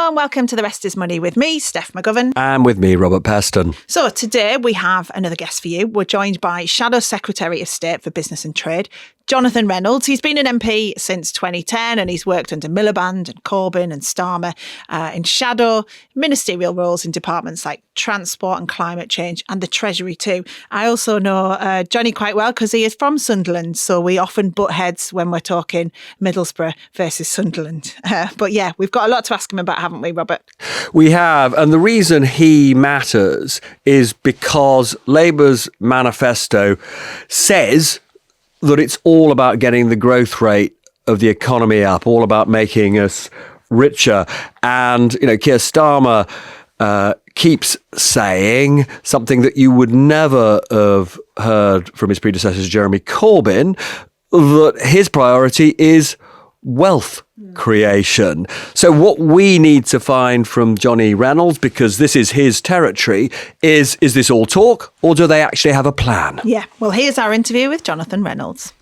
Hello and welcome to The Rest is Money with me, Steph McGovern. And with me, Robert Peston. So today we have another guest for you. We're joined by Shadow Secretary of State for Business and Trade, Jonathan Reynolds. He's been an MP since 2010 and he's worked under Miliband and Corbyn and Starmer in shadow ministerial roles in departments like transport and climate change and the Treasury too. I also know Johnny quite well because he is from Sunderland, so we often butt heads when we're talking Middlesbrough versus Sunderland. But yeah, we've got a lot to ask him about, haven't we, Robert? We have, and the reason he matters is because Labour's manifesto says that it's all about getting the growth rate of the economy up, all about making us richer. And, you know, Keir Starmer keeps saying something that you would never have heard from his predecessor, Jeremy Corbyn, that his priority is wealth creation. So what we need to find from Johnny Reynolds, because this is his territory, is this all talk or do they actually have a plan? Yeah, well, here's our interview with Jonathan Reynolds.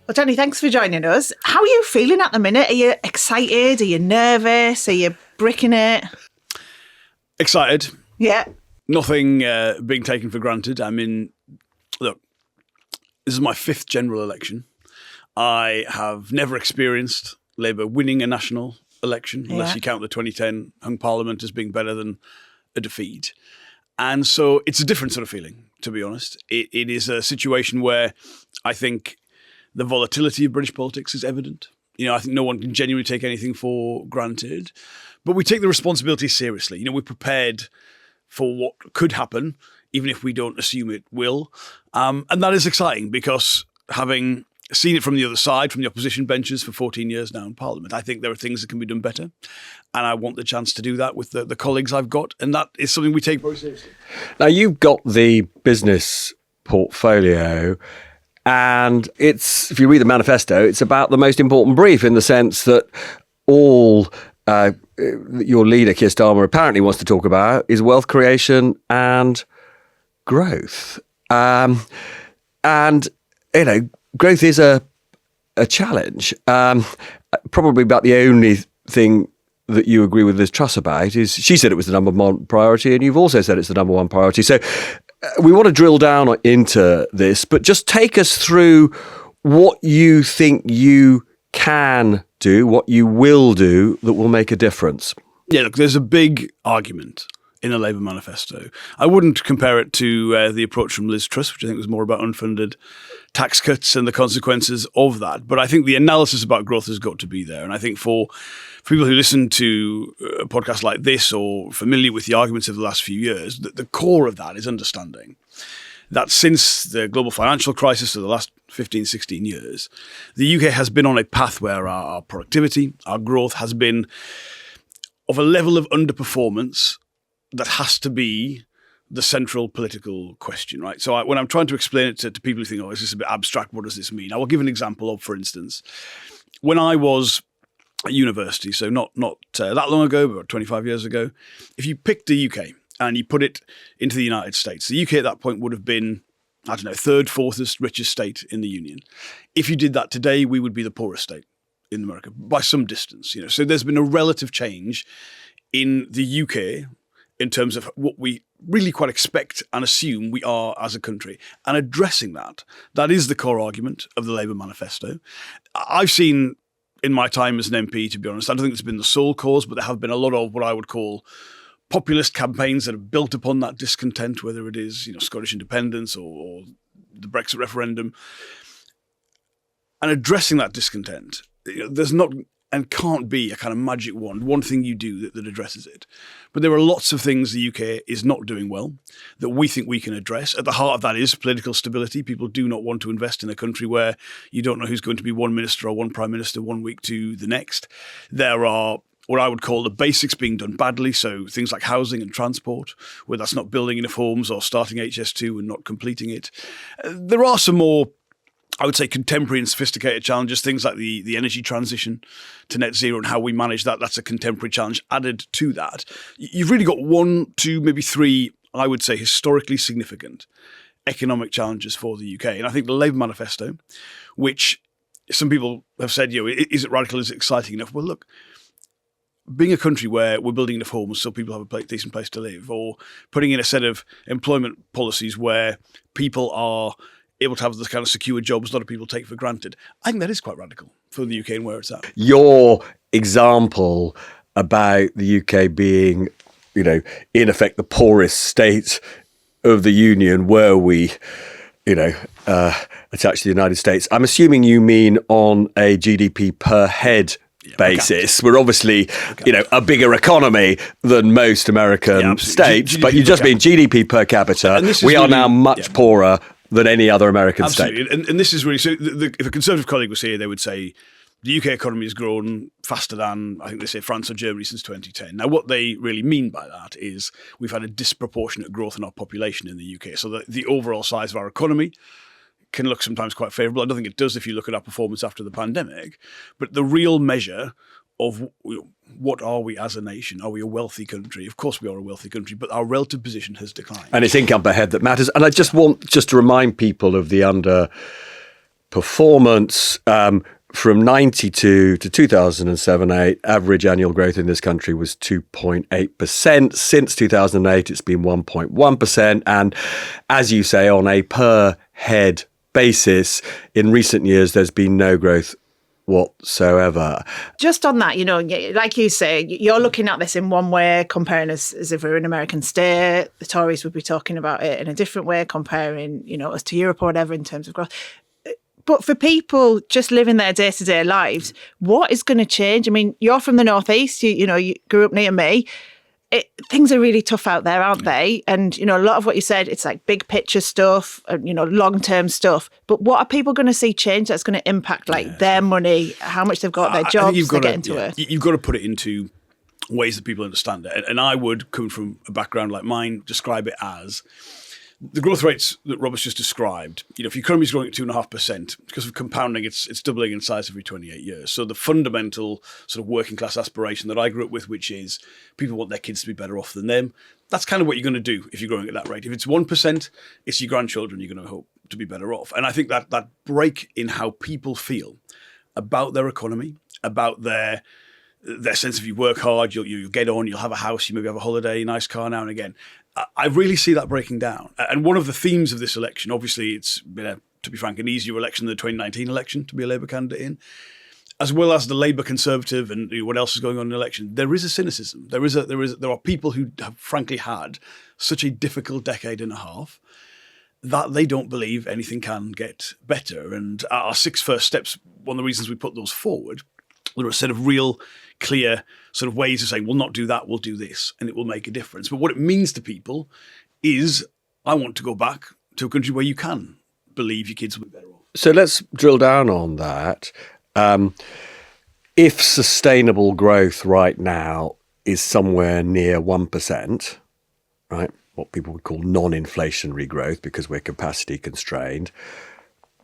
Well, Johnny, thanks for joining us. How are you feeling at the minute? Are you excited? Are you nervous? Are you bricking it? Excited. Yeah. Nothing being taken for granted. I mean, look, this is my fifth general election. I have never experienced Labour winning a national election, unless you count the 2010 hung parliament as being better than a defeat. And so it's a different sort of feeling, to be honest. It is a situation where I think the volatility of British politics is evident. You know, I think no one can genuinely take anything for granted. But we take the responsibility seriously. You know, we're prepared for what could happen, even if we don't assume it will. And that is exciting because having seen it from the other side, from the opposition benches for 14 years now in Parliament, I think there are things that can be done better. And I want the chance to do that with the colleagues I've got. And that is something we take very seriously. Now, you've got the business portfolio, and it's, if you read the manifesto, it's about the most important brief in the sense that all your leader, Keir Starmer, apparently wants to talk about is wealth creation and growth. And, you know, growth is a challenge. Probably about the only thing that you agree with Liz Truss about is she said it was the number one priority, and you've also said it's the number one priority. So we want to drill down into this, but just take us through what you think you can do, what you will do that will make a difference. Yeah, look, there's a big argument in the Labour manifesto. I wouldn't compare it to the approach from Liz Truss, which I think was more about unfunded tax cuts and the consequences of that. But I think the analysis about growth has got to be there. And I think for people who listen to a podcast like this or familiar with the arguments of the last few years, the core of that is understanding that since the global financial crisis of the last 15, 16 years, the UK has been on a path where our productivity, our growth has been of a level of underperformance that has to be the central political question, right? So when I'm trying to explain it to people who think, oh, is this a bit abstract? What does this mean? I will give an example of, for instance, when I was at university, so not that long ago, but 25 years ago, if you picked the UK and you put it into the United States, the UK at that point would have been, I don't know, third, fourth richest state in the Union. If you did that today, we would be the poorest state in America by some distance. You know, so there's been a relative change in the UK in terms of what we really quite expect and assume we are as a country. And addressing that is the core argument of the Labour manifesto. I've seen in my time as an MP, to be honest, I don't think it's been the sole cause, but there have been a lot of what I would call populist campaigns that have built upon that discontent, whether it is, you know, Scottish independence or the Brexit referendum. And addressing that discontent, you know, there's not and can't be a kind of magic wand, one thing you do that addresses it. But there are lots of things the UK is not doing well that we think we can address. At the heart of that is political stability. People do not want to invest in a country where you don't know who's going to be one minister or one prime minister one week to the next. There are what I would call the basics being done badly, so things like housing and transport, where that's not building enough homes or starting HS2 and not completing it. There are some more, I would say, contemporary and sophisticated challenges, things like the energy transition to net zero and how we manage that. That's a contemporary challenge added to that. You've really got one, two, maybe three, I would say, historically significant economic challenges for the UK. And I think the Labour manifesto, which some people have said, is it radical? Is it exciting enough? Well, look, being a country where we're building enough homes so people have a decent place to live, or putting in a set of employment policies where people are able to have the kind of secure jobs a lot of people take for granted, I think that is quite radical for the UK and where it's at. Your example about the UK being, in effect, the poorest state of the Union, were we, attached to the United States, I'm assuming you mean on a GDP per head basis. We're obviously, a bigger economy than most American states, but you just mean GDP per capita. We are now much poorer than any other American state. And this is really, so if a Conservative colleague was here, they would say the UK economy has grown faster than, I think they say, France or Germany since 2010. Now, what they really mean by that is we've had a disproportionate growth in our population in the UK. So the overall size of our economy can look sometimes quite favourable. I don't think it does if you look at our performance after the pandemic. But the real measure of what are we as a nation? Are we a wealthy country? Of course we are a wealthy country, but our relative position has declined. And it's income per head that matters. And I just want to remind people of the underperformance from 92 to 2007-8. Average annual growth in this country was 2.8%. Since 2008, it's been 1.1%. And as you say, on a per head basis, in recent years, there's been no growth whatsoever. Just on that, like you say, you're looking at this in one way, comparing us as if we're an American state. The Tories would be talking about it in a different way, comparing, us to Europe or whatever in terms of growth. But for people just living their day-to-day lives, what is going to change? I mean, you're from the Northeast, you grew up near me. Things are really tough out there, aren't they? And, a lot of what you said, it's like big picture stuff, and, long-term stuff. But what are people going to see change that's going to impact their money, how much they've got, their jobs, they get into it? You've got to put it into ways that people understand it. And I would, coming from a background like mine, describe it as the growth rates that Robert's just described. If your economy is growing at 2.5%, because of compounding, it's doubling in size every 28 years. So the fundamental sort of working class aspiration that I grew up with, which is people want their kids to be better off than them, that's kind of what you're going to do if you're growing at that rate. If it's 1%, it's your grandchildren you're going to hope to be better off. And I think that break in how people feel about their economy, about their sense of you work hard, you'll get on, you'll have a house, you maybe have a holiday, a nice car now and again. I really see that breaking down. And one of the themes of this election, obviously it's been, to be frank, an easier election than the 2019 election to be a Labour candidate in, as well as the Labour Conservative and what else is going on in the election. There is a cynicism. There are people who have frankly had such a difficult decade and a half that they don't believe anything can get better. And our 6 first steps, one of the reasons we put those forward, there are a set of real clear sort of ways of saying, we'll not do that, we'll do this, and it will make a difference. But what it means to people is, I want to go back to a country where you can believe your kids will be better off. So let's drill down on that. If sustainable growth right now is somewhere near 1%, right, what people would call non-inflationary growth because we're capacity constrained,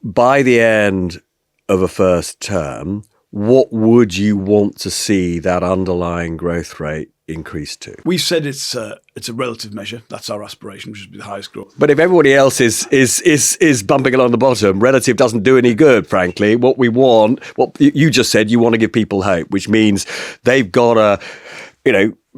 by the end of a first term, what would you want to see that underlying growth rate increase to? We've said it's a relative measure. That's our aspiration, which is the highest growth. But if everybody else is bumping along the bottom, relative doesn't do any good, frankly. What we want, what you just said, you want to give people hope, which means they've got to,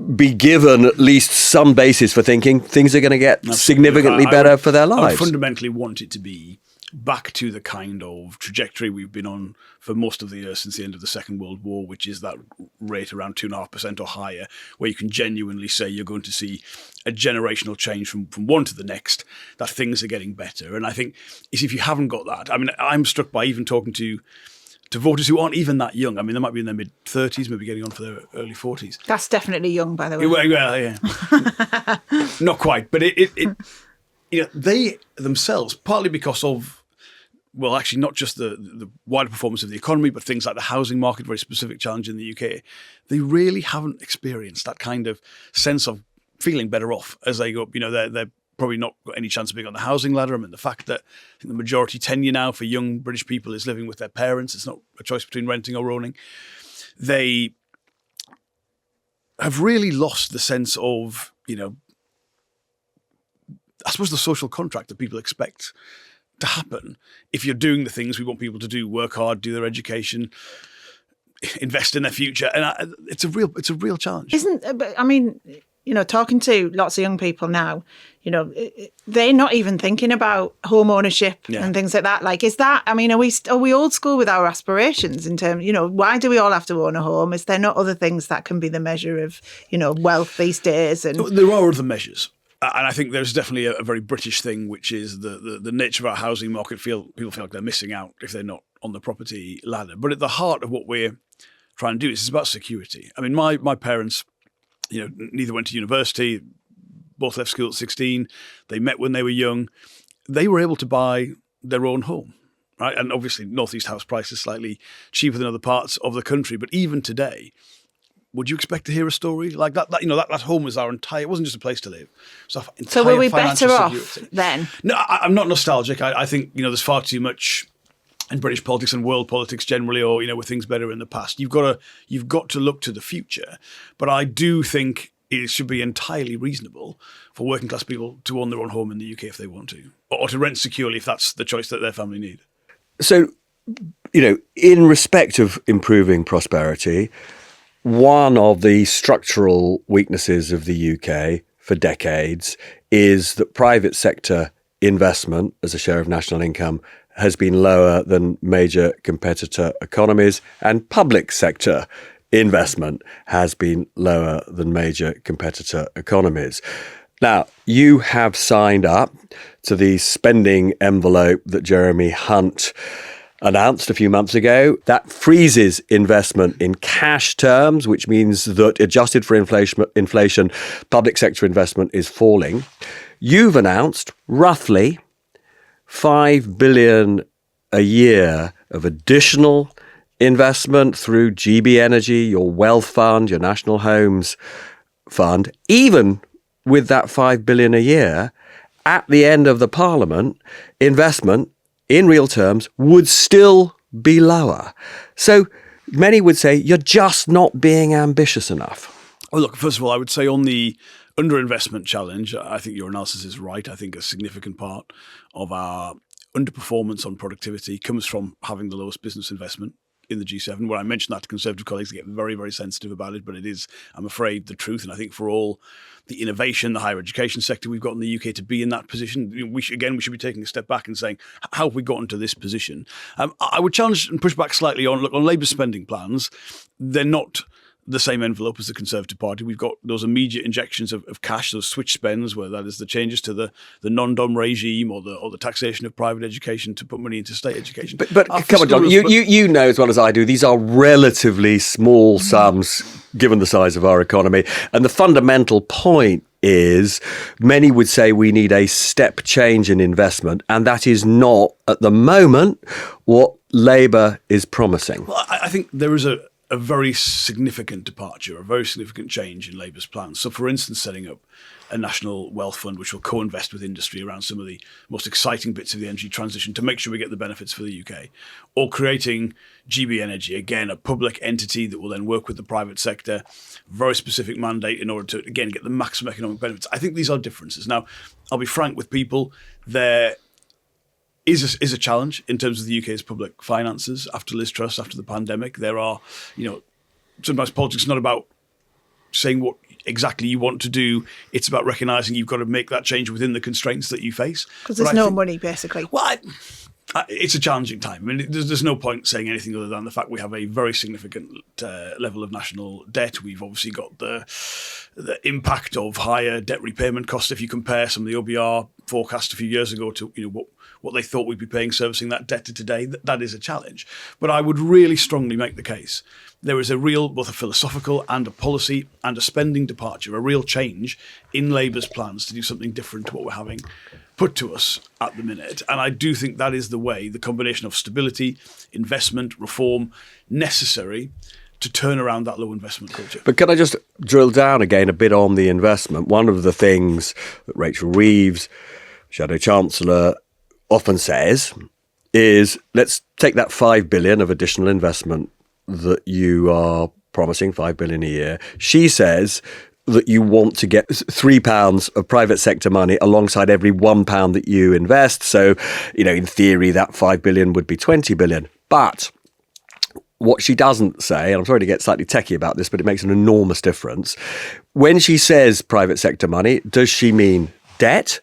be given at least some basis for thinking things are going to get significantly better for their lives. I fundamentally want it to be back to the kind of trajectory we've been on for most of the year since the end of the Second World War, which is that rate around 2.5% or higher, where you can genuinely say you're going to see a generational change from one to the next, that things are getting better. And I think if you haven't got that, I mean, I'm struck by even talking to voters who aren't even that young. I mean, they might be in their mid-30s, maybe getting on for their early 40s. That's definitely young, by the way. Well, yeah. Not quite, but they themselves, partly because of, well, actually not just the wider performance of the economy, but things like the housing market, very specific challenge in the UK, they really haven't experienced that kind of sense of feeling better off as they go up. They're probably not got any chance of being on the housing ladder. I mean, the fact that I think the majority tenure now for young British people is living with their parents. It's not a choice between renting or owning. They have really lost the sense of, I suppose the social contract that people expect to happen if you're doing the things we want people to do: work hard, do their education, invest in their future. And it's a real challenge. Talking to lots of young people now, they're not even thinking about home ownership and things like that. Like, is that, are we old school with our aspirations in terms, why do we all have to own a home? Is there not other things that can be the measure of, wealth these days? And there are other measures. And I think there's definitely a very British thing, which is the nature of our housing market. People feel like they're missing out if they're not on the property ladder. But at the heart of what we're trying to do is about security. I mean, my parents, neither went to university, both left school at 16. They met when they were young. They were able to buy their own home, right? And obviously, Northeast house prices slightly cheaper than other parts of the country. But even today, would you expect to hear a story like that? That home was our entire. It wasn't just a place to live. So were we better off then? No, I'm not nostalgic. I think there's far too much in British politics and world politics generally, or were things better in the past. You've got to look to the future. But I do think it should be entirely reasonable for working class people to own their own home in the UK if they want to, or to rent securely if that's the choice that their family need. So, in respect of improving prosperity, one of the structural weaknesses of the UK for decades is that private sector investment as a share of national income has been lower than major competitor economies, and public sector investment has been lower than major competitor economies. Now, you have signed up to the spending envelope that Jeremy Hunt announced a few months ago. That freezes investment in cash terms, which means that adjusted for inflation, public sector investment is falling. You've announced roughly $5 billion a year of additional investment through GB Energy, your wealth fund, your National Homes Fund. Even with that $5 billion a year, at the end of the Parliament, investment in real terms would still be lower. So many would say you're just not being ambitious enough. Well, look, first of all, I would say on the underinvestment challenge, I think your analysis is right. I think a significant part of our underperformance on productivity comes from having the lowest business investment in the G7. When I mention that to Conservative colleagues, they get very, very sensitive about it, but it is, I'm afraid, the truth. And I think for all the innovation, the higher education sector we've got in the UK to be in that position, we should be taking a step back and saying, how have we gotten to this position? I would challenge and push back slightly on Labour's spending plans. They're not the same envelope as the Conservative Party. We've got those immediate injections of cash, those switch spends, where that is the changes to the non-dom regime or the taxation of private education to put money into state education. But come on, John, you know as well as I do, these are relatively small sums given the size of our economy. And the fundamental point is many would say we need a step change in investment, and that is not at the moment what Labour is promising. Well, I think there is a very significant departure, a very significant change in Labour's plans. So, for instance, setting up a national wealth fund which will co-invest with industry around some of the most exciting bits of the energy transition to make sure we get the benefits for the UK. Or creating GB Energy, again, a public entity that will then work with the private sector, very specific mandate in order to, again, get the maximum economic benefits. I think these are differences. Now, I'll be frank with people, there is a challenge in terms of the UK's public finances after Liz Truss, after the pandemic. There are, sometimes politics is not about saying what exactly you want to do. It's about recognising you've got to make that change within the constraints that you face. Because there's no money, basically. Well, it's a challenging time. I mean, there's no point saying anything other than the fact we have a very significant level of national debt. We've obviously got the impact of higher debt repayment costs. If you compare some of the OBR forecast a few years ago to what they thought we'd be paying servicing that debt to today, that is a challenge. But I would really strongly make the case there is both a philosophical and a policy and a spending departure, a real change in Labour's plans to do something different to what we're having put to us at the minute. And I do think that is the way, the combination of stability, investment, reform, necessary to turn around that low investment culture. But can I just drill down again a bit on the investment? One of the things that Rachel Reeves, Shadow Chancellor, often says is, let's take that $5 billion of additional investment that you are promising, $5 billion a year. She says that you want to get £3 of private sector money alongside every £1 that you invest. So, in theory, that 5 billion would be 20 billion. But what she doesn't say, and I'm sorry to get slightly techie about this, but it makes an enormous difference. When she says private sector money, does she mean debt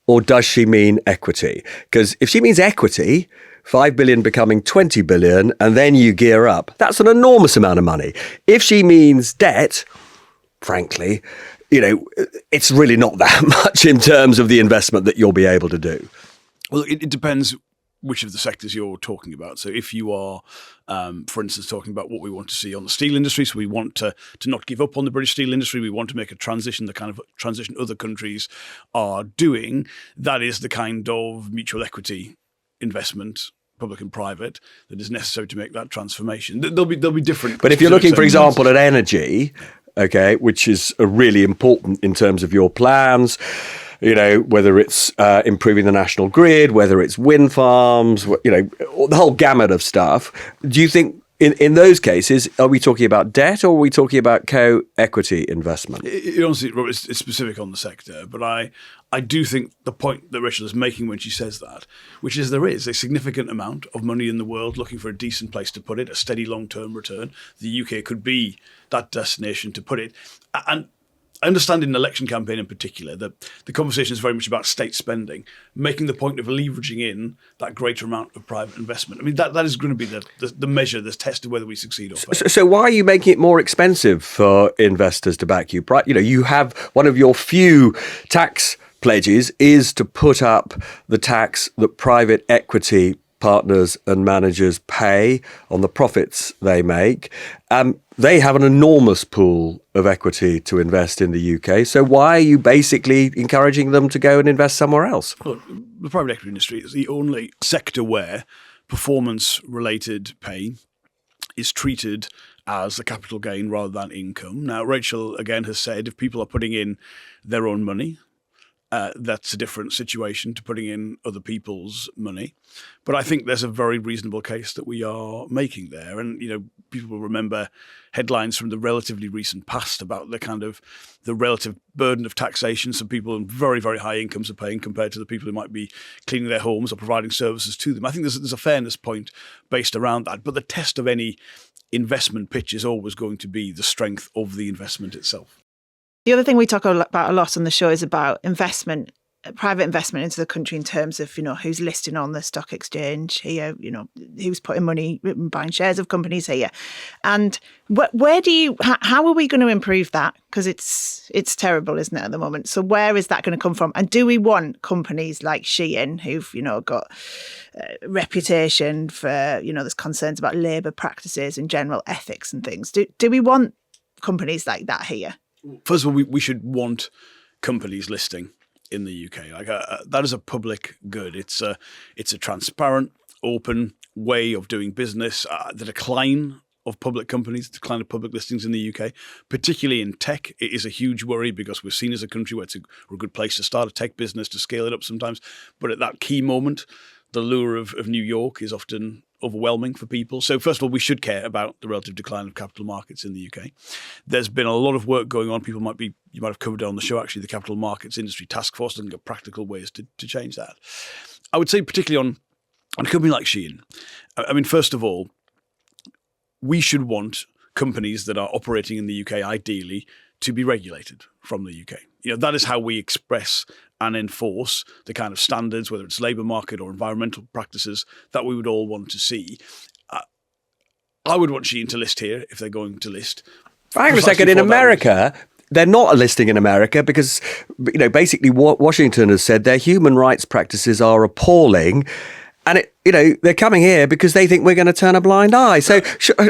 or does she mean equity? Because if she means equity, 5 billion becoming 20 billion, and then you gear up, that's an enormous amount of money. If she means debt, frankly, it's really not that much in terms of the investment that you'll be able to do. Well, it depends which of the sectors you're talking about. So if you are, for instance, talking about what we want to see on the steel industry, so we want to not give up on the British steel industry, we want to make a transition, the kind of transition other countries are doing, that is the kind of mutual equity investment, public and private, that is necessary to make that transformation. There'll be different. But if you're looking, for example, at energy, okay, which is really important in terms of your plans, whether it's improving the national grid, whether it's wind farms, the whole gamut of stuff. Do you think in those cases, are we talking about debt or are we talking about co-equity investment? Honestly, Robert, it's specific on the sector, but I do think the point that Rachel is making when she says that, which is there is a significant amount of money in the world looking for a decent place to put it, a steady long-term return. The UK could be that destination to put it. And I understand in an election campaign in particular that the conversation is very much about state spending, making the point of leveraging in that greater amount of private investment. I mean, that is going to be the measure, the test of whether we succeed or fail. So why are you making it more expensive for investors to back you? You have one of your few tax pledges is to put up the tax that private equity partners and managers pay on the profits they make. They have an enormous pool of equity to invest in the UK. So why are you basically encouraging them to go and invest somewhere else? Well, the private equity industry is the only sector where performance-related pay is treated as a capital gain rather than income. Now, Rachel, again, has said if people are putting in their own money, that's a different situation to putting in other people's money. But I think there's a very reasonable case that we are making there. And, people will remember headlines from the relatively recent past about the relative burden of taxation some people in very, very high incomes are paying compared to the people who might be cleaning their homes or providing services to them. I think there's a fairness point based around that. But the test of any investment pitch is always going to be the strength of the investment itself. The other thing we talk about a lot on the show is about investment, private investment into the country in terms of, who's listing on the stock exchange here, who's putting money, buying shares of companies here. And how are we going to improve that? Because it's terrible, isn't it, at the moment? So where is that going to come from? And do we want companies like Shein, who've, got a reputation for, there's concerns about labour practices and general ethics and things. Do we want companies like that here? First of all, we should want companies listing in the UK. That is a public good. It's a transparent, open way of doing business. The decline of public companies, the decline of public listings in the UK, particularly in tech, it is a huge worry because we're seen as a country where we're a good place to start a tech business, to scale it up sometimes. But at that key moment, the lure of New York is often overwhelming for people. So first of all, we should care about the relative decline of capital markets in the UK. There's been a lot of work going on. You might have covered it on the show, actually, the Capital Markets Industry Task Force, looking at practical ways to change that. I would say particularly on a company like Shein, I mean, first of all, we should want companies that are operating in the UK, ideally, to be regulated from the UK. That is how we express and enforce the kind of standards, whether it's labour market or environmental practices, that we would all want to see. I would want Shein to list here if they're going to list. Hang on a second. In America, they're not a listing in America because, basically what Washington has said, their human rights practices are appalling. And they're coming here because they think we're going to turn a blind eye. So,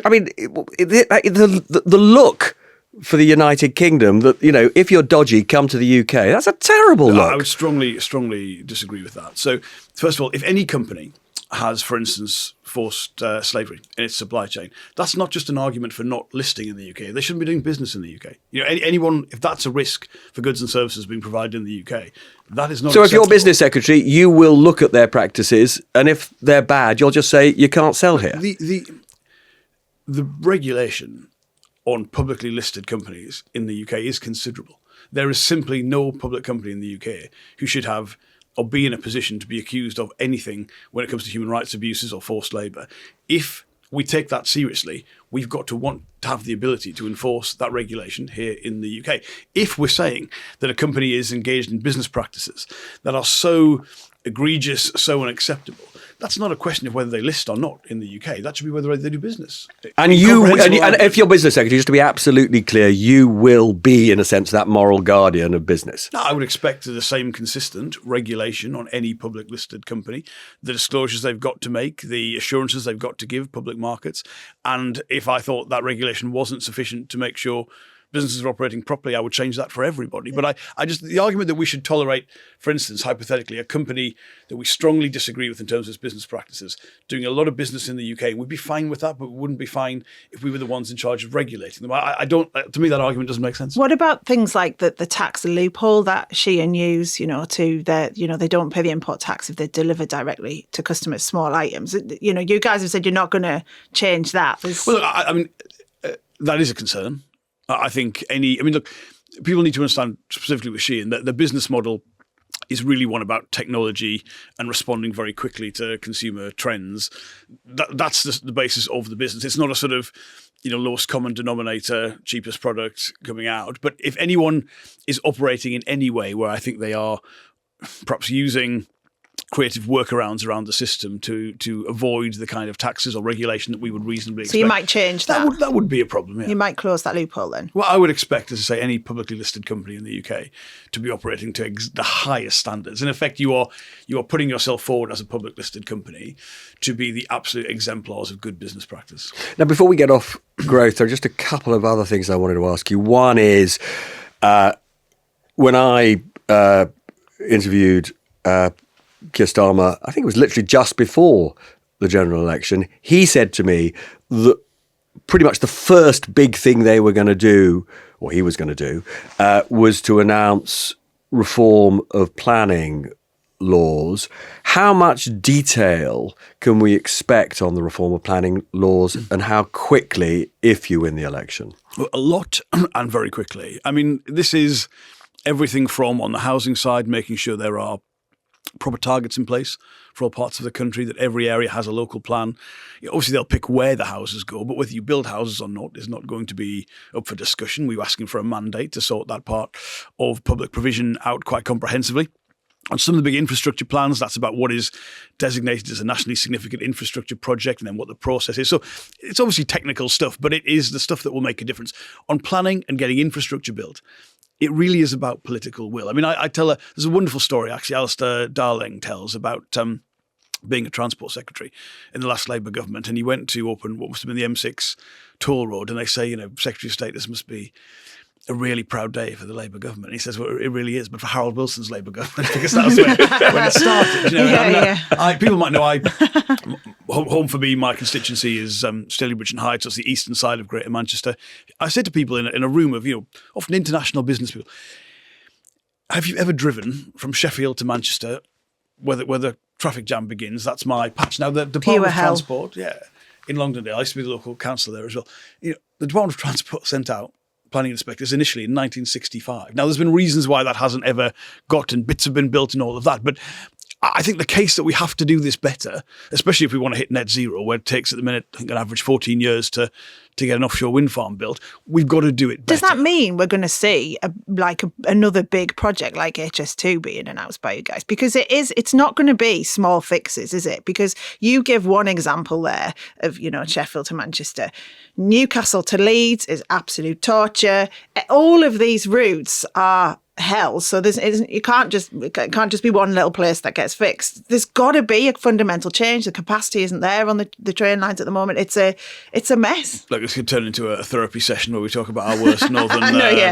I mean, the look for the United Kingdom that, if you're dodgy, come to the UK. That's a terrible look. I would strongly disagree with that. So, first of all, if any company has, for instance, forced slavery in its supply chain, that's not just an argument for not listing in the UK. They shouldn't be doing business in the UK. Anyone, if that's a risk for goods and services being provided in the UK, that is not So acceptable. If you're business secretary, you will look at their practices, and if they're bad, you'll just say you can't sell here. The regulation on publicly listed companies in the UK is considerable. There is simply no public company in the UK who should have or be in a position to be accused of anything when it comes to human rights abuses or forced labour. If we take that seriously, we've got to want to have the ability to enforce that regulation here in the UK. If we're saying that a company is engaged in business practices that are so egregious, so unacceptable, that's not a question of whether they list or not in the UK. That should be whether they do business. And if you're business secretary, just to be absolutely clear, you will be, in a sense, that moral guardian of business. I would expect the same consistent regulation on any public listed company, the disclosures they've got to make, the assurances they've got to give public markets. And if I thought that regulation wasn't sufficient to make sure businesses are operating properly, I would change that for everybody. But I just, the argument that we should tolerate, for instance, hypothetically, a company that we strongly disagree with in terms of its business practices, doing a lot of business in the UK, we'd be fine with that, but we wouldn't be fine if we were the ones in charge of regulating them. I don't, to me, that argument doesn't make sense. What about things like the tax loophole that Shein use, to their, they don't pay the import tax if they deliver directly to customers, small items. You guys have said you're not going to change that. Well, I mean, that is a concern. I think look, people need to understand specifically with Shein that the business model is really one about technology and responding very quickly to consumer trends. That's the basis of the business. It's not a sort of, lowest common denominator, cheapest product coming out. But if anyone is operating in any way where I think they are perhaps using creative workarounds around the system to avoid the kind of taxes or regulation that we would reasonably expect. So you might change that? That would be a problem, yeah. You might close that loophole then? Well, I would expect, as I say, any publicly listed company in the UK to be operating to the highest standards. In effect, you are putting yourself forward as a public listed company to be the absolute exemplars of good business practice. Now, before we get off growth, there are just a couple of other things I wanted to ask you. One is, when I interviewed Keir Starmer, I think it was literally just before the general election, he said to me that pretty much the first big thing they were going to do, or he was going to do, was to announce reform of planning laws. How much detail can we expect on the reform of planning laws, and how quickly if you win the election? Well, a lot and very quickly. I mean, this is everything from, on the housing side, making sure there are proper targets in place for all parts of the country, that every area has a local plan. Obviously, they'll pick where the houses go, but whether you build houses or not is not going to be up for discussion. We were asking for a mandate to sort that part of public provision out quite comprehensively. On some of the big infrastructure plans, that's about what is designated as a nationally significant infrastructure project and then what the process is. So it's obviously technical stuff, but it is the stuff that will make a difference. On planning and getting infrastructure built, it really is about political will. I mean, I tell there's a wonderful story, actually, Alistair Darling tells about being a transport secretary in the last Labour government. And he went to open what must have been the M6 toll road. And they say, Secretary of State, this must be a really proud day for the Labour government. And he says, well, it really is, but for Harold Wilson's Labour government, because that was when it started. People might know home for me, my constituency is Stalybridge and Heights, that's the eastern side of Greater Manchester. I said to people in a room of, often international business people, have you ever driven from Sheffield to Manchester where the traffic jam begins? That's my patch. Now, the Department of Transport, in Longdondale, I used to be the local councillor there as well. The Department of Transport sent out planning inspectors initially in 1965. Now, there's been reasons why that hasn't ever gotten, bits have been built and all of that, but I think the case that we have to do this better, especially if we want to hit net zero, where it takes at the minute, I think on average 14 years to get an offshore wind farm built, we've got to do it better. Does that mean we're going to see another big project like HS2 being announced by you guys? Because it's not going to be small fixes, is it? Because you give one example there of, Sheffield to Manchester. Newcastle to Leeds is absolute torture. All of these routes are hell. So it can't just be one little place that gets fixed. There's got to be a fundamental change. The capacity isn't there on the train lines at the moment. It's a mess. Look, this could turn into a therapy session where we talk about our worst northern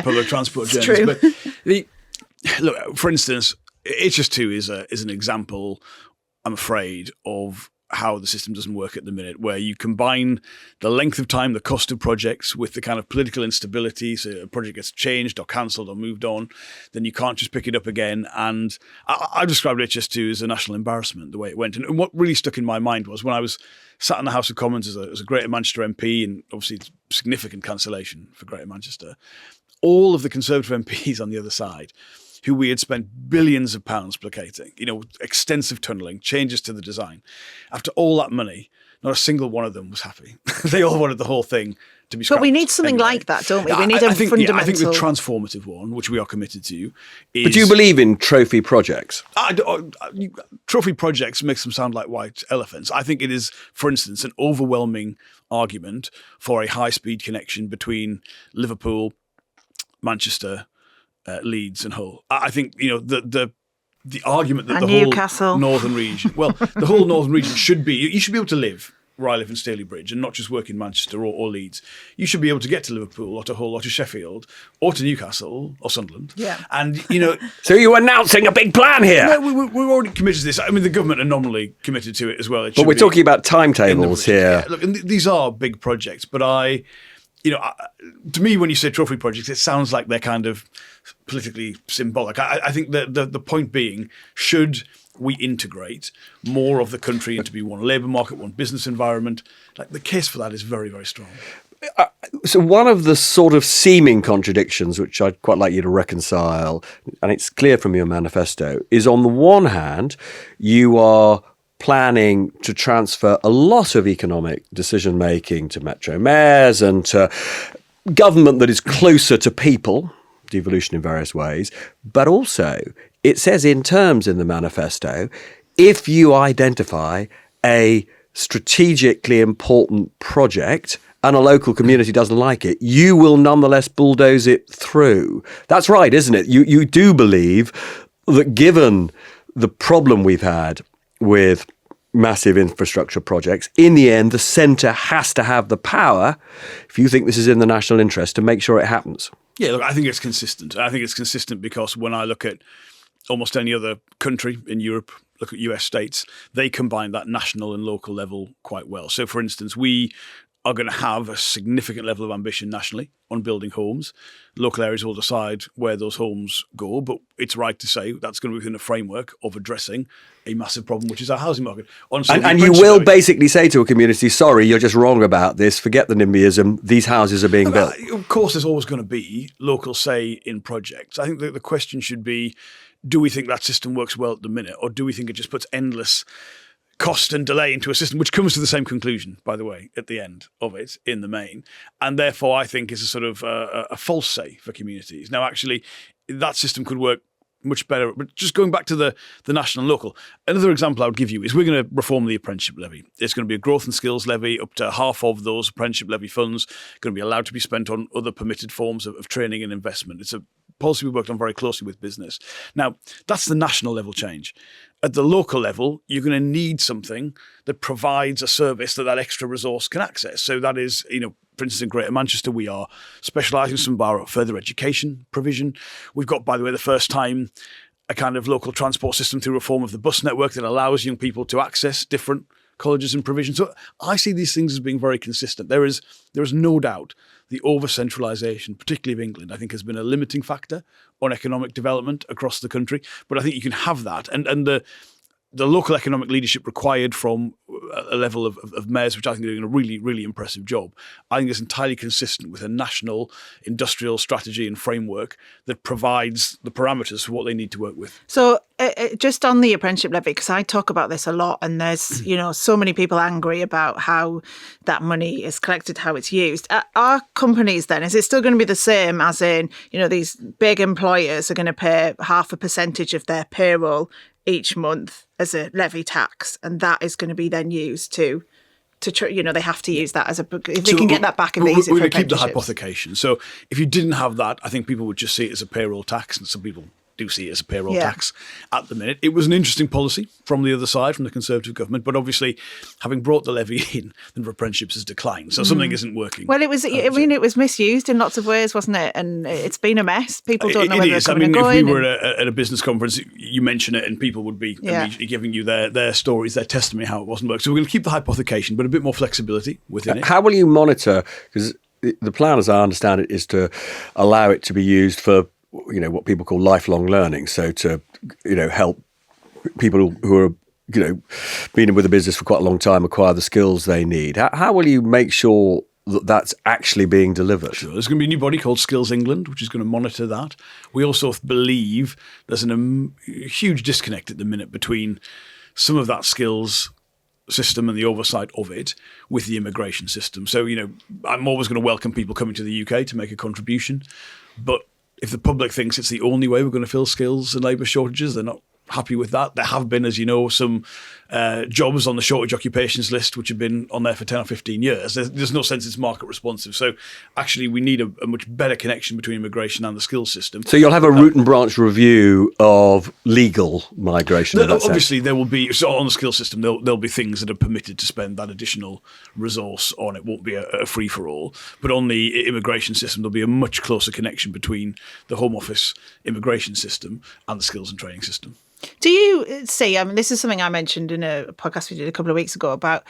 public transport journeys. True. But look, for instance, HS2 is an example, I'm afraid, of how the system doesn't work at the minute, where you combine the length of time, the cost of projects with the kind of political instability. So a project gets changed or cancelled or moved on, then you can't just pick it up again. And I described HS2 as a national embarrassment, the way it went. And what really stuck in my mind was when I was sat in the House of Commons as a Greater Manchester MP, and obviously it's significant cancellation for Greater Manchester, all of the Conservative MPs on the other side, who we had spent billions of pounds placating, extensive tunnelling, changes to the design. After all that money, not a single one of them was happy. They all wanted the whole thing to be scrapped. But we need something like that, don't we? We need a fundamental... I think the transformative one, which we are committed to, is... But do you believe in trophy projects? Trophy projects makes them sound like white elephants. I think it is, for instance, an overwhelming argument for a high-speed connection between Liverpool, Manchester, Leeds and Hull. I think, the argument that and the Newcastle. Whole northern region, the whole northern region should be, you should be able to live where I live in Stalybridge and not just work in Manchester or Leeds. You should be able to get to Liverpool or to Hull or to Sheffield or to Newcastle or Sunderland. Yeah. And, So you're announcing a big plan here. No, we're already committed to this. I mean, the government are nominally committed to it as well. But we're talking about timetables here. Yeah, look, and these are big projects, but to me, when you say trophy projects, it sounds like they're kind of politically symbolic. I think that the point being, should we integrate more of the country into one labour market, one business environment? Like, the case for that is very, very strong. So one of the sort of seeming contradictions, which I'd quite like you to reconcile, and it's clear from your manifesto, is on the one hand, you are planning to transfer a lot of economic decision-making to metro mayors and to government that is closer to people, devolution in various ways. But also, it says in terms in the manifesto, if you identify a strategically important project and a local community doesn't like it, you will nonetheless bulldoze it through. That's right, isn't it? You do believe that given the problem we've had with massive infrastructure projects, in the end, the centre has to have the power, if you think this is in the national interest, to make sure it happens. Yeah, look, I think it's consistent. I think it's consistent because when I look at almost any other country in Europe, look at US states, they combine that national and local level quite well. So, for instance, we are going to have a significant level of ambition nationally on building homes. Local areas will decide where those homes go, but it's right to say that's going to be within a framework of addressing a massive problem, which is our housing market. And you will basically say to a community, sorry, you're just wrong about this, forget the NIMBYism, these houses are being built. Of course, there's always going to be local say in projects. I think that the question should be, do we think that system works well at the minute, or do we think it just puts endless cost and delay into a system, which comes to the same conclusion, by the way, at the end of it, in the main. And therefore, I think is a sort of a false say for communities. Now, actually, that system could work much better. But just going back to the national and local, another example I would give you is we're going to reform the apprenticeship levy. It's going to be a growth and skills levy. Up to half of those apprenticeship levy funds going to be allowed to be spent on other permitted forms of training and investment. It's a policy we worked on very closely with business. Now, that's the national level change. At the local level, you're going to need something that provides a service that extra resource can access. So that is, for instance, in Greater Manchester, we are specialising some of our further education provision. We've got, by the way, the first time a kind of local transport system through reform of the bus network that allows young people to access different colleges and provisions. So I see these things as being very consistent. There is no doubt the over-centralisation, particularly of England, I think has been a limiting factor on economic development across the country. But I think you can have that. And the local economic leadership required from a level of mayors, which I think are doing a really, really impressive job, I think is entirely consistent with a national industrial strategy and framework that provides the parameters for what they need to work with. So just on the apprenticeship levy, because I talk about this a lot, and there's, so many people angry about how that money is collected, how it's used. Are companies then, is it still going to be the same as in, these big employers are going to pay 0.5% of their payroll each month as a levy tax, and that is going to be then used to they have to use that as if they can get that back and they use it for we're going to keep the apprenticeships. hypothecation. So if you didn't have that, I think people would just see it as a payroll tax, and some people do see it as a payroll tax at the minute. It was an interesting policy from the other side, from the Conservative government, but obviously having brought the levy in, the number of apprenticeships has declined. So something isn't working. Well, it was. It was misused in lots of ways, wasn't it? And it's been a mess. People don't know where they're coming and going. If we were at a business conference, you mention it, and people would be immediately giving you their stories, their testimony how it wasn't working. So we're going to keep the hypothecation, but a bit more flexibility within it. How will you monitor? Because the plan, as I understand it, is to allow it to be used for what people call lifelong learning. So to help people who are been with the business for quite a long time acquire the skills they need. How will you make sure that that's actually being delivered? Sure. There's going to be a new body called Skills England, which is going to monitor that. We also believe there's a huge disconnect at the minute between some of that skills system and the oversight of it with the immigration system. So, I'm always going to welcome people coming to the UK to make a contribution. But if the public thinks it's the only way we're going to fill skills and labour shortages, they're not happy with that. There have been, as you know, some jobs on the shortage occupations list which have been on there for 10 or 15 years. There's no sense it's market responsive. So actually we need a much better connection between immigration and the skills system. So you'll have a root and branch review of legal migration. Obviously there will be, so on the skills system, there'll be things that are permitted to spend that additional resource on. It won't be a free-for-all. But on the immigration system, there'll be a much closer connection between the Home Office immigration system and the skills and training system. Do you see, this is something I mentioned in a podcast we did a couple of weeks ago about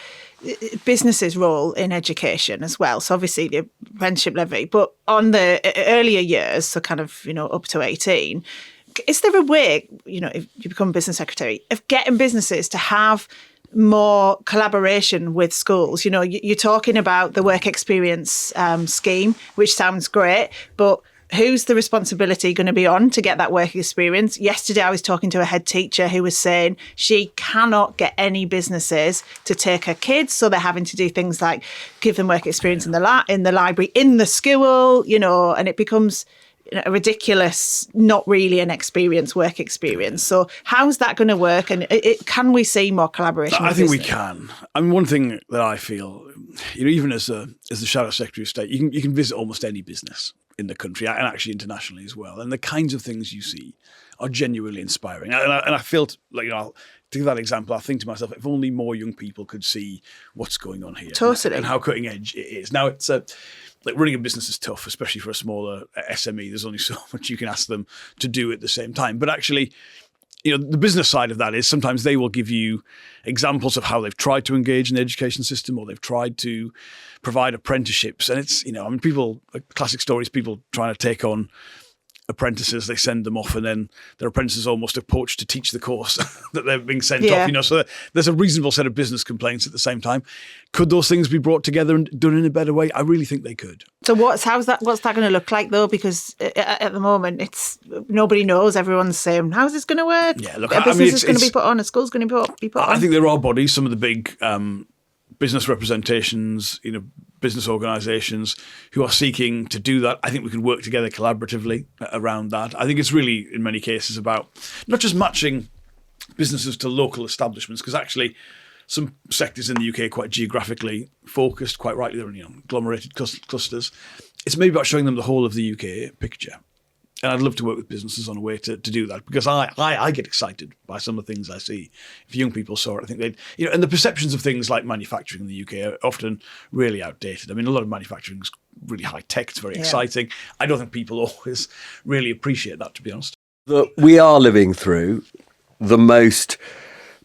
businesses' role in education as well. So obviously the apprenticeship levy, but on the earlier years, so kind of, up to 18, is there a way, if you become business secretary, of getting businesses to have more collaboration with schools? You're talking about the work experience scheme, which sounds great, but who's the responsibility going to be on to get that work experience? Yesterday, I was talking to a head teacher who was saying she cannot get any businesses to take her kids. So they're having to do things like give them work experience in the library, in the school, and it becomes a ridiculous, not really an work experience. So how's that going to work? And can we see more collaboration? I think we can. One thing that I feel, even as the Shadow Secretary of State, you can visit almost any business in the country and actually internationally as well. And the kinds of things you see are genuinely inspiring. And I felt like, to give that example, I think to myself, if only more young people could see what's going on here. Totally. And how cutting edge it is. Now, it's like running a business is tough, especially for a smaller SME. There's only so much you can ask them to do at the same time. But actually, the business side of that is sometimes they will give you examples of how they've tried to engage in the education system or they've tried to provide apprenticeships. And it's, people, like classic stories, people trying to take on apprentices, they send them off and then their apprentices almost are poached to teach the course that they're being sent off. So there's a reasonable set of business complaints at the same time. Could those things be brought together and done in a better way? I really think they could. So what's that going to look like though? Because at the moment it's nobody knows. Everyone's saying, how's this going to work? Yeah, look, a business is going to be put on, a school's going to be put on. I think there are bodies, some of the big business representations, business organisations who are seeking to do that. I think we can work together collaboratively around that. I think it's really, in many cases, about not just matching businesses to local establishments, because actually some sectors in the UK are quite geographically focused, quite rightly, they're agglomerated clusters. It's maybe about showing them the whole of the UK picture. And I'd love to work with businesses on a way to do that, because I get excited by some of the things I see. If young people saw it, I think they'd, and the perceptions of things like manufacturing in the UK are often really outdated. A lot of manufacturing is really high tech. It's very exciting. I don't think people always really appreciate that, to be honest. We are living through the most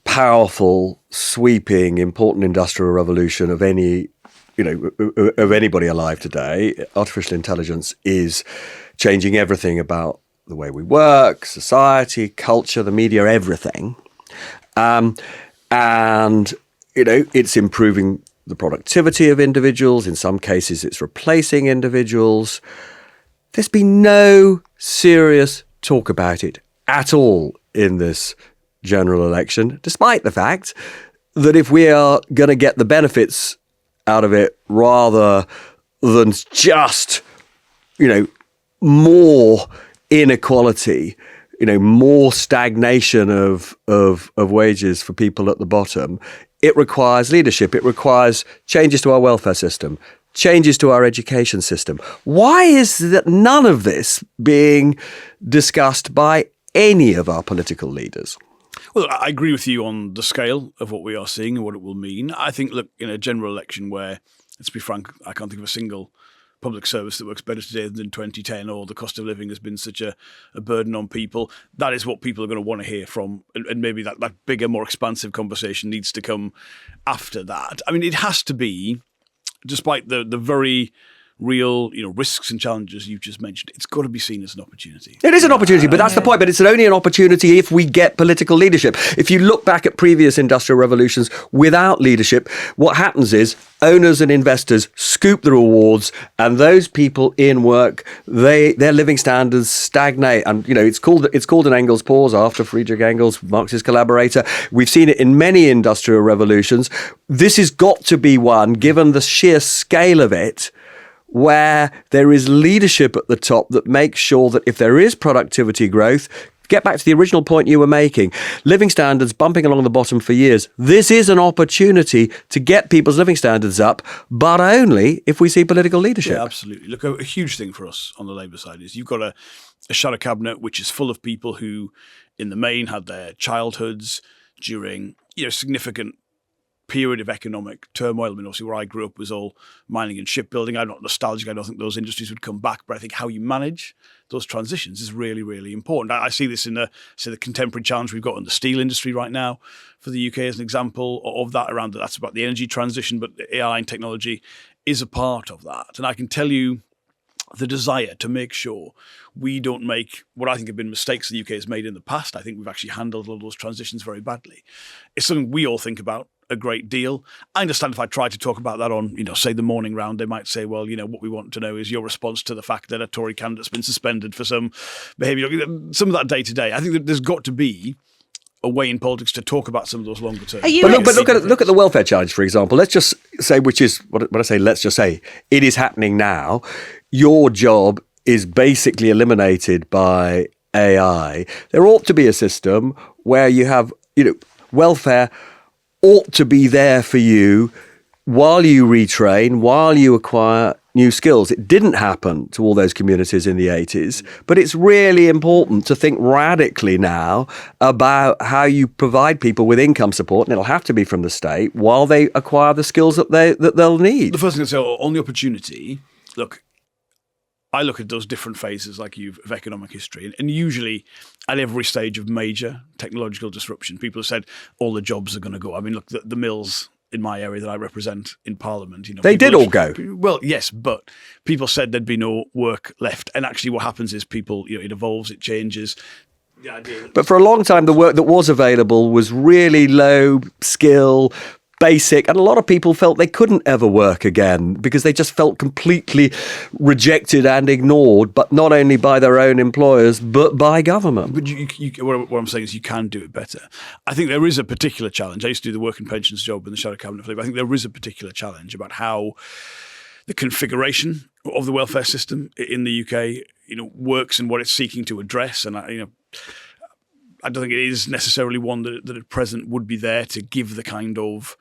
powerful, sweeping, important industrial revolution of any, of anybody alive today. Artificial intelligence is changing everything about the way we work, society, culture, the media, everything. And, it's improving the productivity of individuals. In some cases, it's replacing individuals. There's been no serious talk about it at all in this general election, despite the fact that if we are going to get the benefits out of it rather than just, more inequality, more stagnation of wages for people at the bottom, it requires leadership. It requires changes to our welfare system, changes to our education system. Why is that none of this being discussed by any of our political leaders. Well, I agree with you on the scale of what we are seeing and what it will mean. I think, look, in a general election where, let's be frank, I can't think of a single public service that works better today than in 2010, or the cost of living has been such a burden on people. That is what people are going to want to hear from. And maybe that bigger, more expansive conversation needs to come after that. I mean, it has to be, despite the very real, risks and challenges you've just mentioned, it's got to be seen as an opportunity. It is an opportunity, but that's the point. But it's only an opportunity if we get political leadership. If you look back at previous industrial revolutions without leadership, what happens is owners and investors scoop the rewards, and those people in work, their living standards stagnate. And it's called an Engels pause after Friedrich Engels, Marxist collaborator. We've seen it in many industrial revolutions. This has got to be one, given the sheer scale of it, where there is leadership at the top that makes sure that if there is productivity growth, get back to the original point you were making, living standards bumping along the bottom for years. This is an opportunity to get people's living standards up, but only if we see political leadership. Yeah, absolutely. Look, a huge thing for us on the Labour side is you've got a shadow cabinet which is full of people who, in the main, had their childhoods during significant period of economic turmoil. I mean, obviously, where I grew up was all mining and shipbuilding. I'm not nostalgic. I don't think those industries would come back. But I think how you manage those transitions is really, really important. I see this in the contemporary challenge we've got in the steel industry right now for the UK as an example of that. Around that's about the energy transition, but the AI and technology is a part of that. And I can tell you the desire to make sure we don't make what I think have been mistakes the UK has made in the past. I think we've actually handled a lot of those transitions very badly. It's something we all think about a great deal. I understand if I tried to talk about that on, say the morning round, they might say, well, what we want to know is your response to the fact that a Tory candidate's been suspended for some behaviour, some of that day to day. I think that there's got to be a way in politics to talk about some of those longer term. But look at the welfare challenge, for example. Let's just say, which is what I say, let's just say it is happening now. Your job is basically eliminated by AI. There ought to be a system where you have, welfare ought to be there for you while you retrain, while you acquire new skills. It didn't happen to all those communities in the 80s, but it's really important to think radically now about how you provide people with income support, and it'll have to be from the state, while they acquire the skills that they'll need. The first thing I'd say on the opportunity, look, I look at those different phases of economic history, and usually at every stage of major technological disruption, people have said all the jobs are going to go. I mean, look, the mills in my area that I represent in Parliament, they did all go. Well, yes, but people said there'd be no work left, and actually, what happens is people, it evolves, it changes. But for a long time, the work that was available was really low skill, basic, and a lot of people felt they couldn't ever work again because they just felt completely rejected and ignored, but not only by their own employers, but by government. But what I'm saying is you can do it better. I think there is a particular challenge. I used to do the work and pensions job in the shadow cabinet for Labour. I think there is a particular challenge about how the configuration of the welfare system in the UK, works and what it's seeking to address. And I don't think it is necessarily one that at present would be there to give the kind of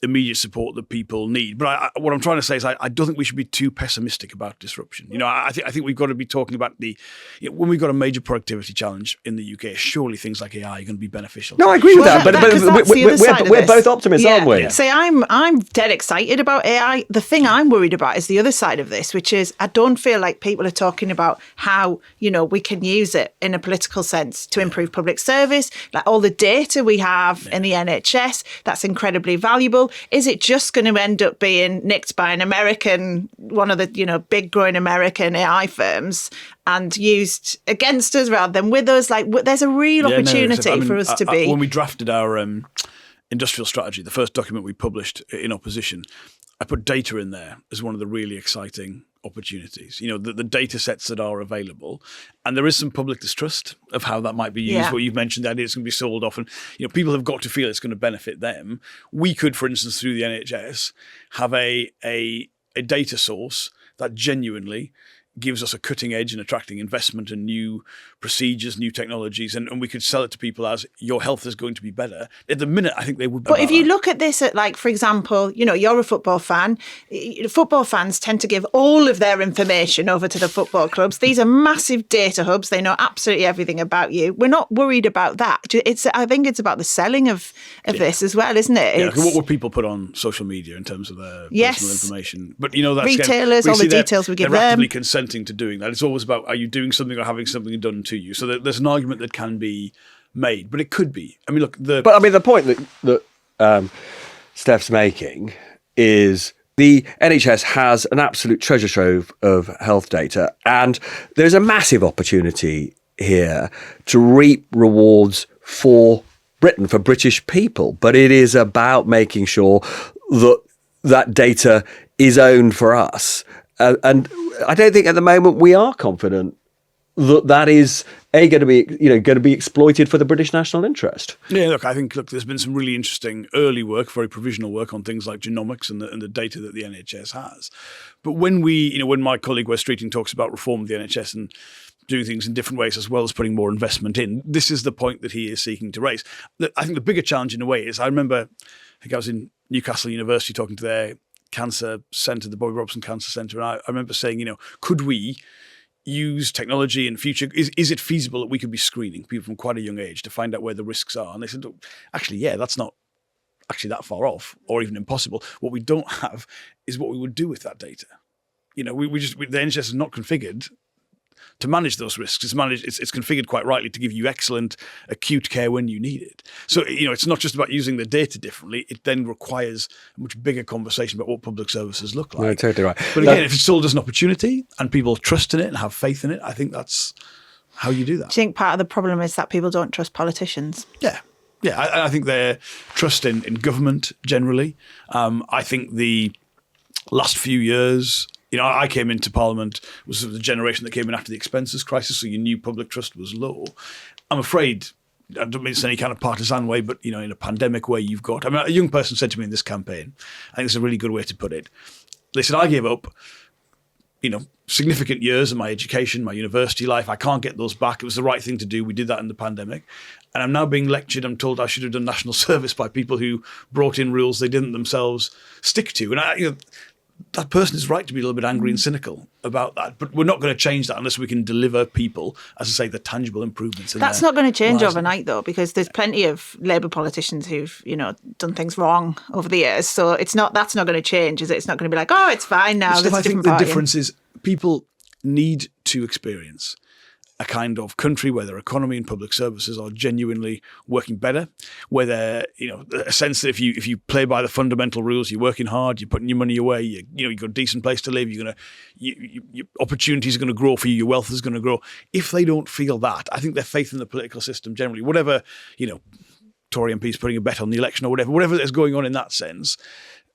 immediate support that people need. But what I'm trying to say is I don't think we should be too pessimistic about disruption. I think we've got to be talking about when we've got a major productivity challenge in the UK, surely things like AI are going to be beneficial. No, I agree with that. But we're both optimists, aren't we? Yeah. See, I'm dead excited about AI. The thing I'm worried about is the other side of this, which is I don't feel like people are talking about how, we can use it in a political sense to improve public service, like all the data we have in the NHS, that's incredibly valuable. Is it just going to end up being nicked by one of the, big growing American AI firms and used against us rather than with us? Like, there's a real opportunity for us to be. When we drafted our industrial strategy, the first document we published in opposition, I put data in there as one of the really exciting opportunities. The data sets that are available, and there is some public distrust of how that might be used. What you've mentioned, the idea it's going to be sold off, and people have got to feel it's going to benefit them. We could, for instance, through the NHS, have a data source that genuinely gives us a cutting edge in attracting investment and new procedures, new technologies, and we could sell it to people as your health is going to be better. At the minute, I think they would. But if you look at this at, like, for example, you're a football fan. Football fans tend to give all of their information over to the football clubs. These are massive data hubs. They know absolutely everything about you. We're not worried about that. I think it's about the selling of this as well, isn't it? Yeah, what would people put on social media in terms of their personal information? But that's retailers, all the details we give they're them. actively consenting to doing that. It's always about, are you doing something or having something done to you? So there's an argument that can be made, but it could be. I mean, look, the point that Steph's making is the NHS has an absolute treasure trove of health data, and there's a massive opportunity here to reap rewards for Britain, for British people. But it is about making sure that data is owned for us. And I don't think at the moment we are confident that is going to be exploited for the British national interest. Yeah, look, I think there's been some really interesting early work, very provisional work on things like genomics and the data that the NHS has. But when when my colleague Wes Streeting talks about reform of the NHS and doing things in different ways as well as putting more investment in, this is the point that he is seeking to raise. I think the bigger challenge in a way is, I think I was in Newcastle University talking to their cancer centre, the Bobby Robson Cancer Centre, and I remember saying, could we use technology in future? Is it feasible that we could be screening people from quite a young age to find out where the risks are? And they said, actually, yeah, that's not actually that far off or even impossible. What we don't have is what we would do with that data. The NHS is not configured to manage those risks. It's configured quite rightly to give you excellent acute care when you need it. So, it's not just about using the data differently. It then requires a much bigger conversation about what public services look like. No, totally right. But again, if it still does an opportunity and people trust in it and have faith in it, I think that's how you do that. Do you think part of the problem is that people don't trust politicians? Yeah. Yeah, I think their trust in government generally. I think the last few years, I came into Parliament, was sort of the generation that came in after the expenses crisis, so you knew public trust was low. I'm afraid, I don't mean it's any kind of partisan way, but, in a pandemic way you've got... a young person said to me in this campaign, I think it's a really good way to put it. They said, I gave up, significant years of my education, my university life. I can't get those back. It was the right thing to do. We did that in the pandemic. And I'm now being lectured. I'm told I should have done national service by people who brought in rules they didn't themselves stick to. And that person is right to be a little bit angry and cynical about that. But we're not going to change that unless we can deliver people, as I say, the tangible improvements. That's not going to change overnight, though, because there's plenty of Labour politicians who've, done things wrong over the years. So that's not going to change, is it? It's not going to be like, oh, it's fine now. I think the difference is people need to experience a kind of country where their economy and public services are genuinely working better, where they're, a sense that if you play by the fundamental rules, you're working hard, you're putting your money away, you've got a decent place to live, your opportunities are going to grow for you, your wealth is going to grow. If they don't feel that, I think their faith in the political system generally, whatever, Tory MPs putting a bet on the election or whatever is going on in that sense,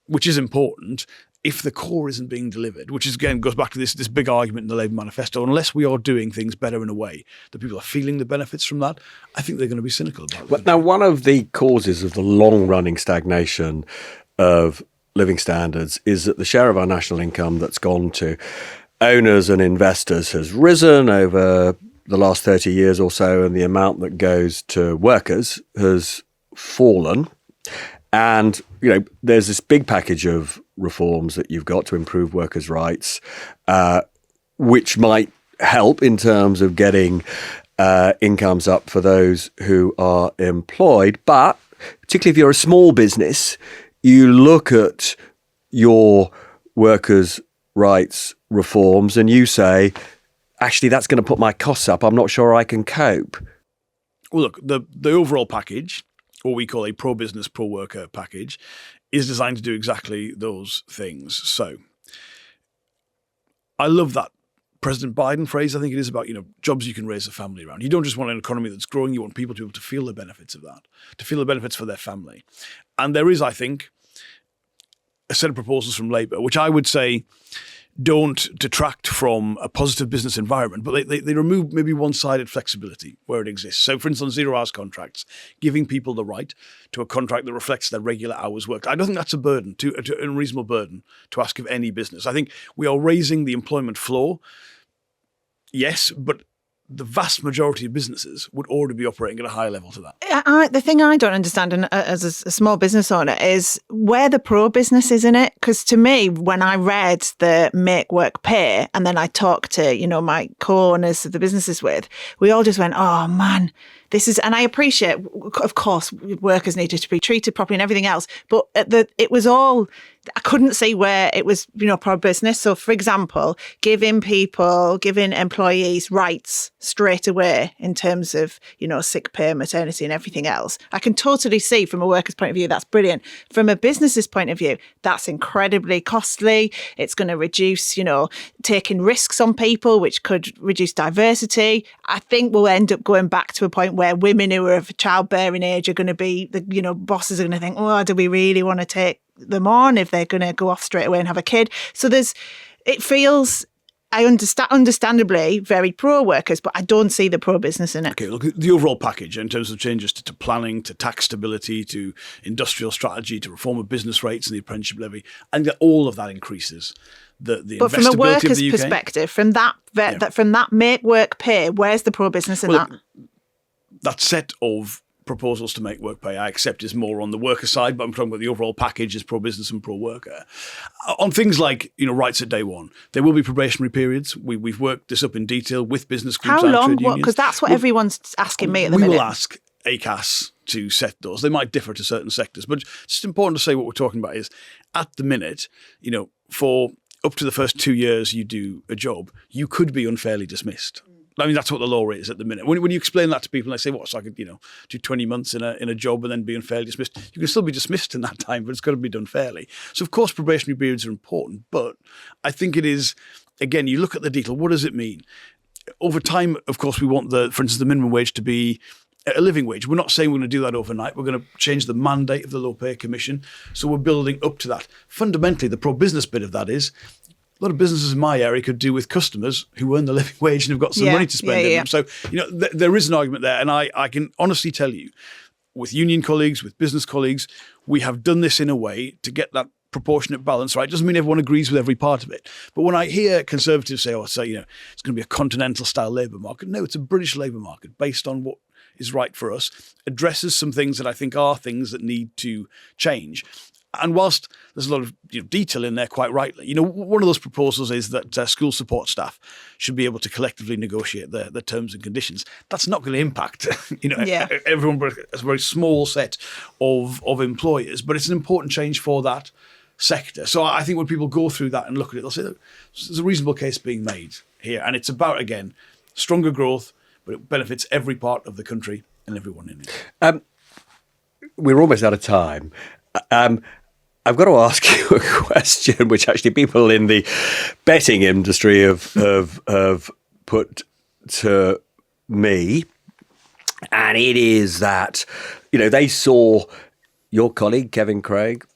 which is important, if the core isn't being delivered, which is, again, goes back to this big argument in the Labour manifesto, unless we are doing things better in a way that people are feeling the benefits from that, I think they're going to be cynical about it. But now, one of the causes of the long-running stagnation of living standards is that the share of our national income that's gone to owners and investors has risen over the last 30 years or so, and the amount that goes to workers has fallen. And, there's this big package of reforms that you've got to improve workers' rights, which might help in terms of getting incomes up for those who are employed. But particularly if you're a small business, you look at your workers' rights reforms and you say, actually, that's going to put my costs up. I'm not sure I can cope. Well, look, the overall package, what we call a pro-business, pro-worker package, is designed to do exactly those things. So I love that President Biden phrase. I think it is about, jobs you can raise a family around. You don't just want an economy that's growing. You want people to be able to feel the benefits of that, to feel the benefits for their family. And there is, I think, a set of proposals from Labour, which I would say don't detract from a positive business environment, but they remove maybe one-sided flexibility where it exists. So, for instance, zero-hours contracts, giving people the right to a contract that reflects their regular hours worked. I don't think that's a burden, a unreasonable burden to ask of any business. I think we are raising the employment floor yes, but the vast majority of businesses would already be operating at a higher level to that. The thing I don't understand, and as a small business owner, is where the pro-business is in it. Because to me, when I read the Make Work Pay, and then I talked to, my co-owners of the businesses with, we all just went, oh man, this is, and I appreciate, of course, workers needed to be treated properly and everything else, but it was all, I couldn't see where it was, pro-business. So, for example, giving employees rights straight away in terms of, sick pay, maternity and everything else. I can totally see from a worker's point of view, that's brilliant. From a business's point of view, that's incredibly costly. It's going to reduce, taking risks on people, which could reduce diversity. I think we'll end up going back to a point where women who are of childbearing age are going to be, bosses are going to think, oh, do we really want to take them on if they're going to go off straight away and have a kid? So it feels, I understandably very pro workers, but I don't see the pro business in it. Okay, look, the overall package in terms of changes to planning, to tax stability, to industrial strategy, to reform of business rates and the apprenticeship levy, and all of that increases the but from a worker's perspective, from that Make Work Pay, where's the pro business in that? That set of proposals to make work pay, I accept, is more on the worker side, but I'm talking about the overall package is pro-business and pro-worker. On things like, rights at day one, there will be probationary periods. We've worked this up in detail with business groups. How long? Because that's what everyone's asking me at the minute. We will ask ACAS to set those. They might differ to certain sectors, but it's just important to say what we're talking about is, at the minute, for up to the first 2 years you do a job, you could be unfairly dismissed. I mean, that's what the law is at the minute. When you explain that to people, and they say, "What? So I could, do 20 months in a job and then be unfairly dismissed." You can still be dismissed in that time, but it's got to be done fairly. So, of course, probationary periods are important, but I think it is. Again, you look at the detail. What does it mean? Over time, of course, we want for instance, the minimum wage to be a living wage. We're not saying we're going to do that overnight. We're going to change the mandate of the Low Pay Commission. So we're building up to that. Fundamentally, the pro-business bit of that is, a lot of businesses in my area could do with customers who earn the living wage and have got some money to spend in them. So, there is an argument there. And I can honestly tell you, with union colleagues, with business colleagues, we have done this in a way to get that proportionate balance right. It doesn't mean everyone agrees with every part of it. But when I hear Conservatives say, it's going to be a continental style labour market. No, it's a British labour market based on what is right for us, addresses some things that I think are things that need to change. And whilst there's a lot of detail in there, quite rightly, one of those proposals is that school support staff should be able to collectively negotiate their terms and conditions. That's not going to impact, everyone, but it's a very small set of employers. But it's an important change for that sector. So I think when people go through that and look at it, they'll say, look, there's a reasonable case being made here. And it's about, again, stronger growth, but it benefits every part of the country and everyone in it. We're almost out of time. I've got to ask you a question, which actually people in the betting industry have put to me, and it is that they saw your colleague Kevin Craig.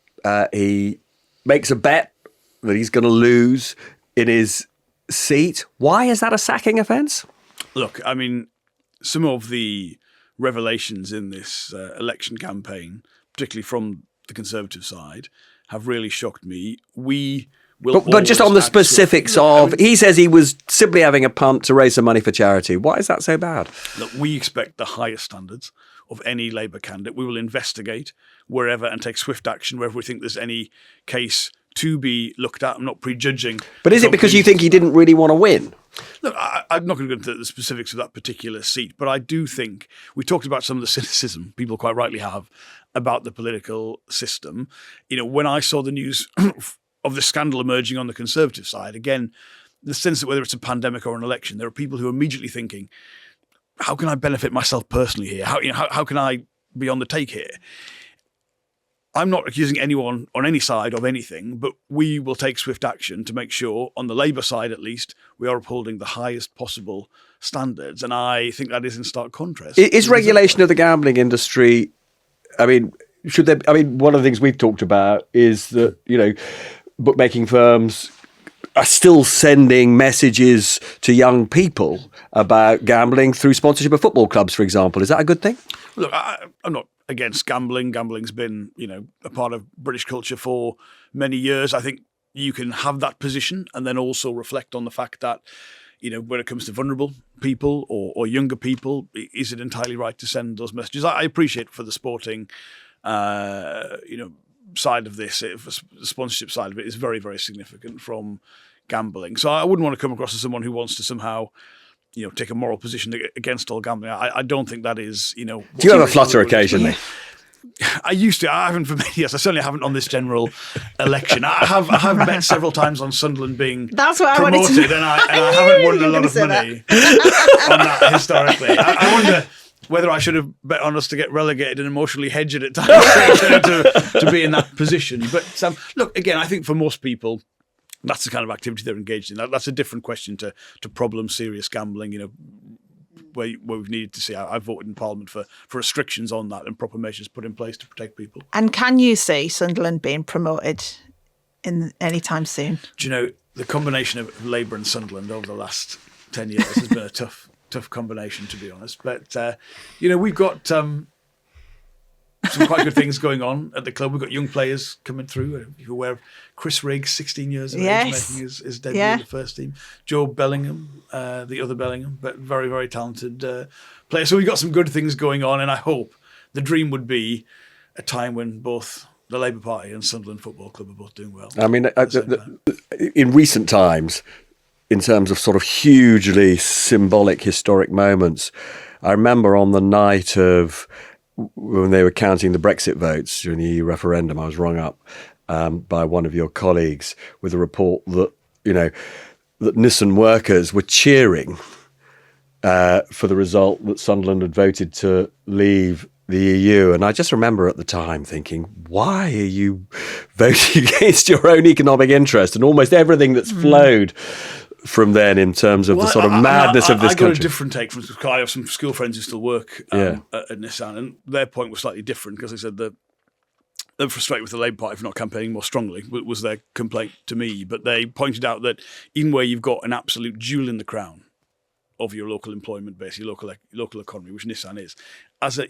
He makes a bet that he's going to lose in his seat. Why is that a sacking offence? Look, I mean, some of the revelations in this election campaign, particularly from the Conservative side, have really shocked me. We will, but just on the specifics of, he says he was simply having a punt to raise some money for charity. Why is that so bad? Look, we expect the highest standards of any Labour candidate. We will investigate wherever and take swift action wherever we think there's any case to be looked at. I'm not prejudging. But is it because you think he didn't really want to win? Look, I'm not going to go into the specifics of that particular seat, but I do think we talked about some of the cynicism people quite rightly have about the political system. When I saw the news of the scandal emerging on the Conservative side, again, the sense that whether it's a pandemic or an election, there are people who are immediately thinking, how can I benefit myself personally here? How can I be on the take here? I'm not accusing anyone on any side of anything, but we will take swift action to make sure, on the Labour side at least, we are upholding the highest possible standards. And I think that is in stark contrast. Is regulation of the gambling industry, one of the things we've talked about is that, bookmaking firms are still sending messages to young people about gambling through sponsorship of football clubs, for example. Is that a good thing? Look, I'm not against gambling. Gambling's been, a part of British culture for many years. I think you can have that position and then also reflect on the fact that, when it comes to vulnerable people or younger people, is it entirely right to send those messages? I appreciate for the sporting, side of this, the sponsorship side of it is very, very significant from gambling. So I wouldn't want to come across as someone who wants to somehow, take a moral position against all gambling. I don't think that is, Do you have a flutter occasionally? I used to. I haven't for many years. I certainly haven't on this general election. I have bet several times on Sunderland being That's what promoted, and I haven't won a lot of money on that historically. I wonder whether I should have bet on us to get relegated and emotionally hedge it at times to be in that position. But look, again, I think for most people, that's the kind of activity they're engaged in. That's a different question to problem serious gambling, where we've needed to see. I voted in Parliament for restrictions on that and proper measures put in place to protect people. And can you see Sunderland being promoted in any time soon? Do you know, the combination of Labour and Sunderland over the last 10 years has been a tough combination, to be honest. But, we've got some quite good things going on at the club. We've got young players coming through. You're aware of Chris Riggs, 16 years of age, making his debut in the first team. Joe Bellingham, the other Bellingham, but very, very talented player. So we've got some good things going on, and I hope the dream would be a time when both the Labour Party and Sunderland Football Club are both doing well. I mean, in recent times, in terms of sort of hugely symbolic, historic moments, I remember on the night of when they were counting the Brexit votes during the EU referendum, I was rung up by one of your colleagues with a report that, that Nissan workers were cheering for the result that Sunderland had voted to leave the EU. And I just remember at the time thinking, why are you voting against your own economic interest and almost everything that's flowed from then in terms of the sort of madness of this country? I got a different take from I have some school friends who still work at Nissan, and their point was slightly different because they said that they're frustrated with the Labour Party for not campaigning more strongly, was their complaint to me. But they pointed out that even where you've got an absolute jewel in the crown of your local employment base, your local economy, which Nissan is,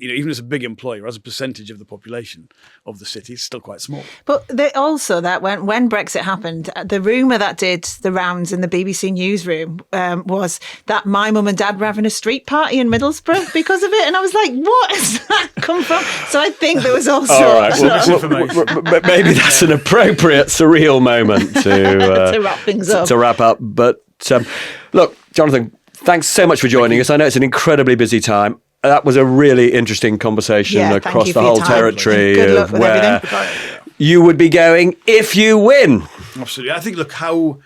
even as a big employer, as a percentage of the population of the city, it's still quite small. But also that when Brexit happened, the rumour that did the rounds in the BBC newsroom was that my mum and dad were having a street party in Middlesbrough because of it, and I was like, what has that come from? So I think there was also all right, maybe that's an appropriate surreal moment to wrap things up. To wrap up. But look, Jonathan, thanks so much for joining us. I know it's an incredibly busy time. That was a really interesting conversation across the whole territory of where you would be going if you win. Absolutely. I think, look, how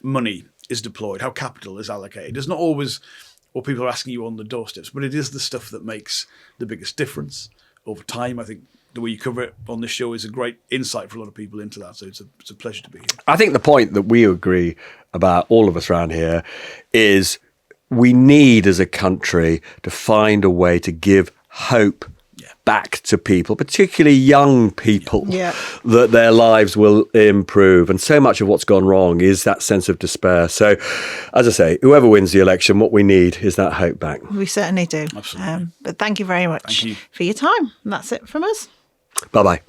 money is deployed, how capital is allocated, is not always what people are asking you on the doorsteps, but it is the stuff that makes the biggest difference over time. I think the way you cover it on this show is a great insight for a lot of people into that. So it's a pleasure to be here. I think the point that we agree about, all of us around here, is we need as a country to find a way to give hope back to people, particularly young people, that their lives will improve. And so much of what's gone wrong is that sense of despair. So, as I say, whoever wins the election, what we need is that hope back. We certainly do. Absolutely. But thank you very much for your time. And that's it from us. Bye-bye.